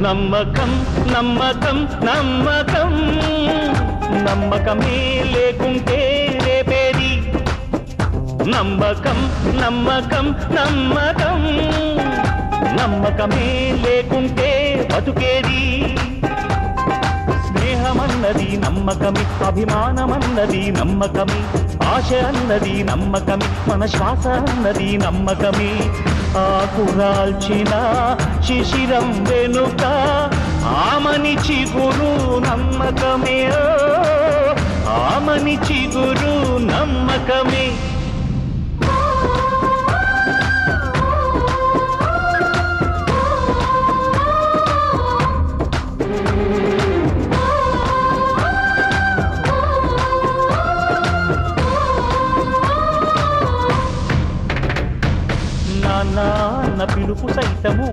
నమ్మకం నమ్మకం నమ్మకం నమ్మకమే లేకుంటే రేపేది నమ్మకం నమ్మకం నమ్మకం నమ్మకమే లేకుంటే బతుకేది స్నేహమన్నది నమ్మకమే అభిమానమన్నది నమ్మకమే ఆశ అన్నది నమ్మకమే మన శ్వాస అన్నది నమ్మకమే ఆకురాల్చిన శిశిరం వెనుక ఆమని చిగురు నమ్మకమే ఆమని చిగురు నమ్మకమే